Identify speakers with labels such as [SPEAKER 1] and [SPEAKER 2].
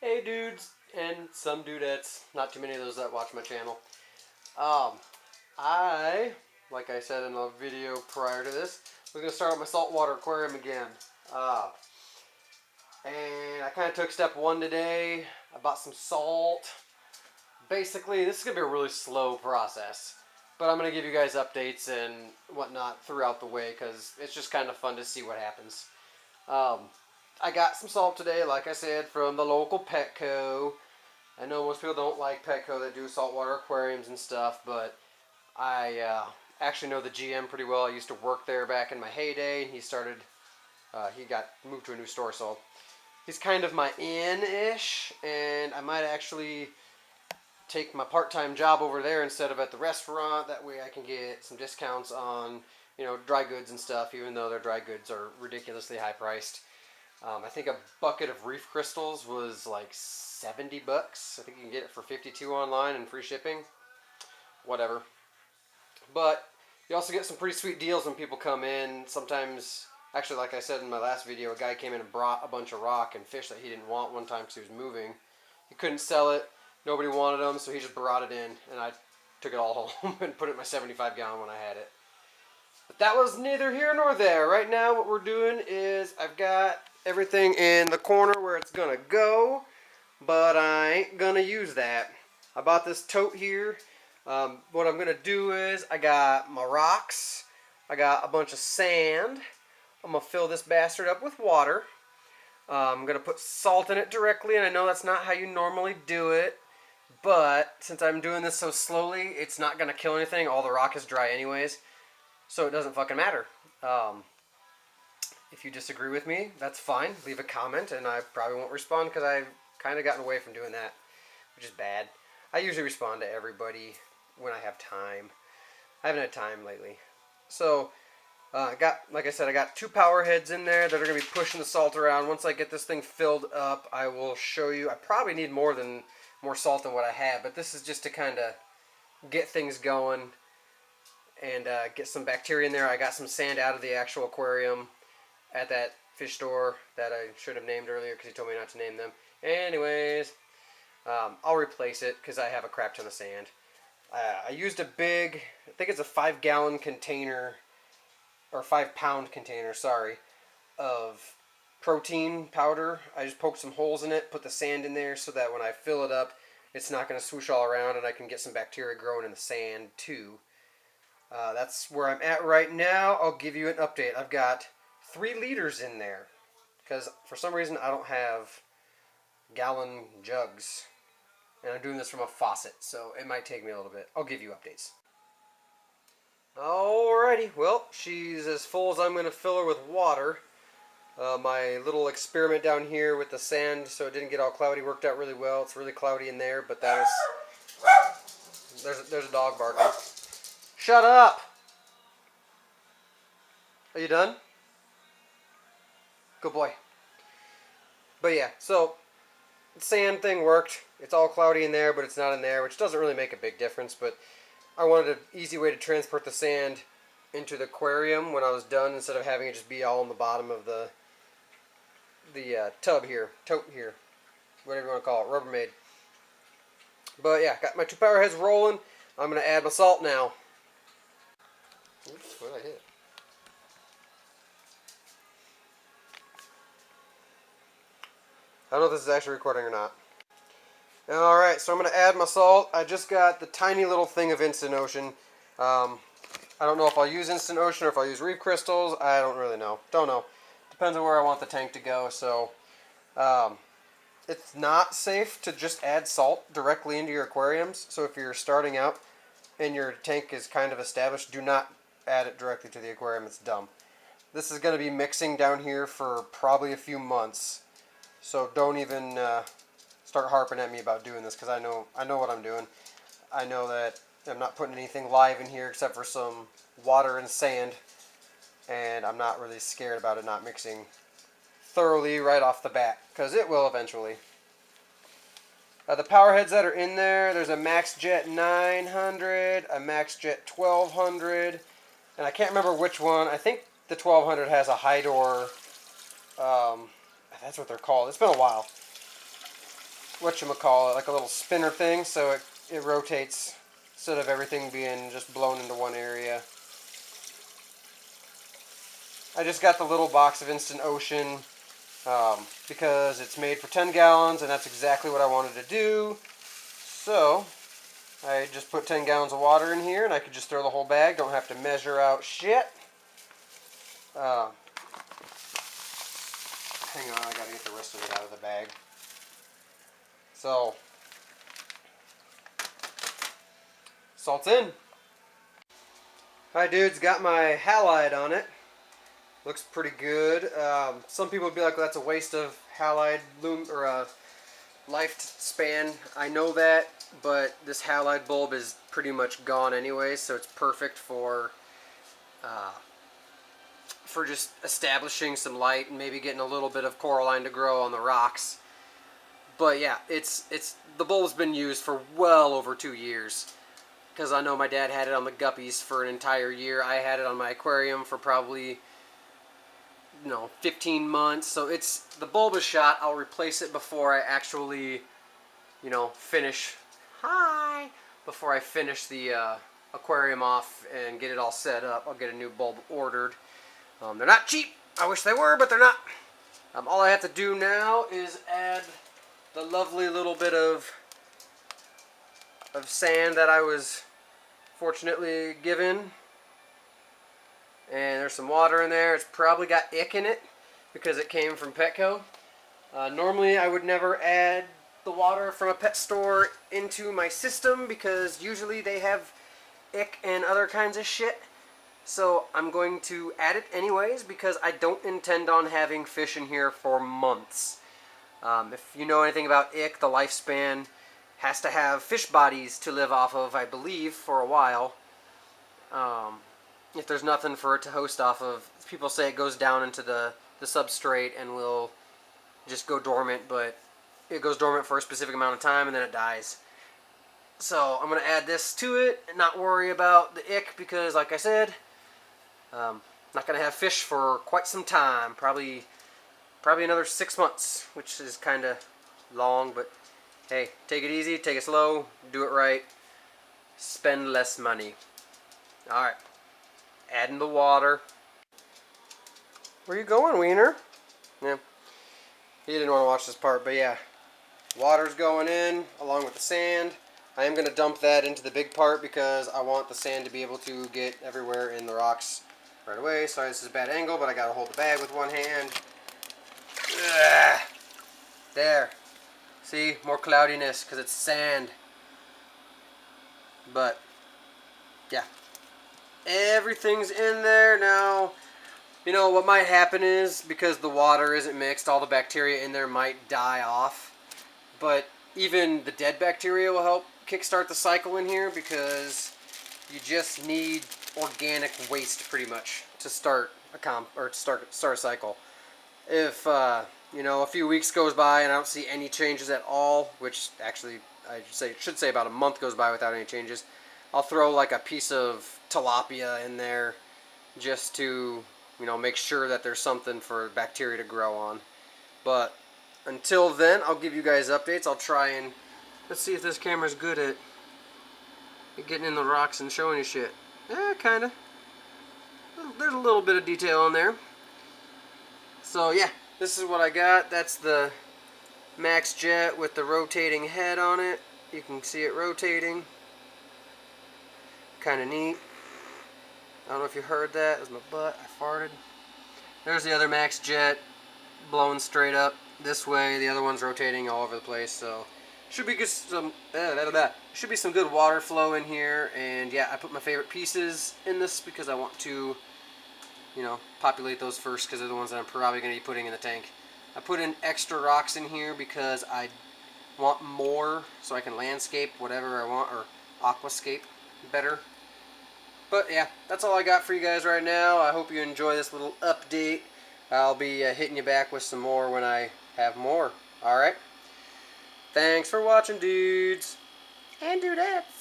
[SPEAKER 1] Hey dudes and some dudettes, not too many of those that watch my channel. Um, I, like I said in a video prior to this, was going to start up my saltwater aquarium again. And I kind of took step one today. I bought some salt. Basically, this is going to be a really slow process. But I'm going to give you guys updates and whatnot throughout the way because it's just kind of fun to see what happens. I got some salt today, like I said, from the local Petco. I know most people don't like Petco that do saltwater aquariums and stuff, but I actually know the GM pretty well. I used to work there back in my heyday. He got moved to a new store, so he's kind of my in-ish, and I might actually take my part-time job over there instead of at the restaurant. That way I can get some discounts on, dry goods and stuff, even though their dry goods are ridiculously high priced. I think a bucket of reef crystals was like 70 bucks. I think you can get it for 52 online and free shipping. Whatever. But you also get some pretty sweet deals when people come in. Sometimes, actually, like I said in my last video, a guy came in and brought a bunch of rock and fish that he didn't want one time because he was moving. He couldn't sell it. Nobody wanted them, so he just brought it in, and I took it all home and put it in my 75-gallon when I had it. But that was neither here nor there. Right now what we're doing is I've got everything in the corner where it's going to go, but I ain't going to use that. I bought this tote here. What I'm going to do is I got my rocks. I got a bunch of sand. I'm going to fill this bastard up with water. I'm going to put salt in it directly, and I know that's not how you normally do it, but since I'm doing this so slowly, it's not going to kill anything. All the rock is dry anyways, so it doesn't fucking matter. If you disagree with me, that's fine. Leave a comment, and I probably won't respond because I've kind of gotten away from doing that, which is bad. I usually respond to everybody when I have time. I haven't had time lately. So, like I said, I got 2 power heads in there that are going to be pushing the salt around. Once I get this thing filled up, I will show you. I probably need more salt than what I have, but this is just to kind of get things going and get some bacteria in there. I got some sand out of the actual aquarium at that fish store that I should have named earlier because he told me not to name them. Anyways, I'll replace it because I have a crap ton of sand. I used a big, I think it's a 5-gallon container, or 5-pound container, sorry, of protein powder. I just poked some holes in it, put the sand in there so that when I fill it up, it's not going to swoosh all around and I can get some bacteria growing in the sand too. That's where I'm at right now. I'll give you an update. I've got 3 liters in there because for some reason I don't have gallon jugs, and I'm doing this from a faucet, so it might take me a little bit. I'll give you updates. Alrighty, well, she's as full as I'm going to fill her with water. My little experiment down here with the sand so it didn't get all cloudy worked out really well. It's really cloudy in there, but that was... There's a dog barking. Shut up! Are you done? Good boy. But yeah, so the sand thing worked. It's all cloudy in there, but it's not in there, which doesn't really make a big difference, but I wanted an easy way to transport the sand into the aquarium when I was done instead of having it just be all in the bottom of the tub here, tote here, whatever you want to call it, Rubbermaid. But yeah, got my 2 power heads rolling. I'm going to add my salt now. Oops, what did I hit? I don't know if this is actually recording or not. Alright, so I'm going to add my salt. I just got the tiny little thing of Instant Ocean. I don't know if I'll use Instant Ocean or if I'll use reef crystals. I don't really know. Don't know. Depends on where I want the tank to go. So it's not safe to just add salt directly into your aquariums. So if you're starting out and your tank is kind of established, do not add it directly to the aquarium. It's dumb. This is going to be mixing down here for probably a few months. So don't even start harping at me about doing this because I know what I'm doing. I know that I'm not putting anything live in here except for some water and sand, and I'm not really scared about it not mixing thoroughly right off the bat because it will eventually. The power heads that are in there, there's a MaxJet 900, a MaxJet 1200, and I can't remember which one. I think the 1200 has a high door. That's what they're called. It's been a while. whatchamacallit, like a little spinner thing, so it rotates instead of everything being just blown into one area. I just got the little box of Instant Ocean because it's made for 10 gallons and that's exactly what I wanted to do. So I just put 10 gallons of water in here and I could just throw the whole bag, don't have to measure out shit. Hang on, I gotta get the rest of it out of the bag. So, salt's in. Alright dudes, got my halide on it. Looks pretty good. Some people would be like, well, that's a waste of halide lifespan. I know that, but this halide bulb is pretty much gone anyway, so it's perfect for just establishing some light and maybe getting a little bit of coralline to grow on the rocks. But yeah, the bulb's been used for well over 2 years. Because I know my dad had it on the guppies for an entire year. I had it on my aquarium for probably 15 months. So the bulb is shot. I'll replace it before I actually finish. Before I finish the aquarium off and get it all set up. I'll get a new bulb ordered. They're not cheap. I wish they were, but they're not. All I have to do now is add the lovely little bit of sand that I was fortunately given. And there's some water in there. It's probably got ick in it because it came from Petco. Normally I would never add the water from a pet store into my system because usually they have ick and other kinds of shit. So I'm going to add it anyways because I don't intend on having fish in here for months. If you know anything about ick, the lifespan has to have fish bodies to live off of, I believe, for a while. If there's nothing for it to host off of, people say it goes down into the substrate and will just go dormant, but it goes dormant for a specific amount of time and then it dies. So I'm going to add this to it and not worry about the ick because, like I said, not going to have fish for quite some time. Probably another 6 months, which is kind of long, but hey, take it easy, take it slow, do it right, spend less money. Alright, adding the water. Where you going, Wiener? Yeah, he didn't want to watch this part, but yeah, water's going in along with the sand. I am going to dump that into the big part because I want the sand to be able to get everywhere in the rocks right away. Sorry, this is a bad angle, but I got to hold the bag with one hand. Ugh. There. See, more cloudiness because it's sand. But yeah, everything's in there now. You know what might happen is because the water isn't mixed, all the bacteria in there might die off. But even the dead bacteria will help kickstart the cycle in here because you just need organic waste pretty much to start a cycle. If a few weeks goes by and I don't see any changes at all, which actually I should say about a month goes by without any changes, I'll throw like a piece of tilapia in there just to make sure that there's something for bacteria to grow on. But until then, I'll give you guys updates. I'll try and let's see if this camera's good at getting in the rocks and showing you shit. Yeah, kinda. There's a little bit of detail in there. So yeah, this is what I got. That's the Max Jet with the rotating head on it. You can see it rotating. Kind of neat. I don't know if you heard that. It was my butt. I farted. There's the other Max Jet blowing straight up this way. The other one's rotating all over the place. So should be some good water flow in here. And yeah, I put my favorite pieces in this because I want to populate those first because they're the ones that I'm probably going to be putting in the tank. I put in extra rocks in here because I want more so I can landscape whatever I want, or aquascape better. But yeah, that's all I got for you guys right now. I hope you enjoy this little update. I'll be hitting you back with some more when I have more. Alright? Thanks for watching, dudes and dudettes.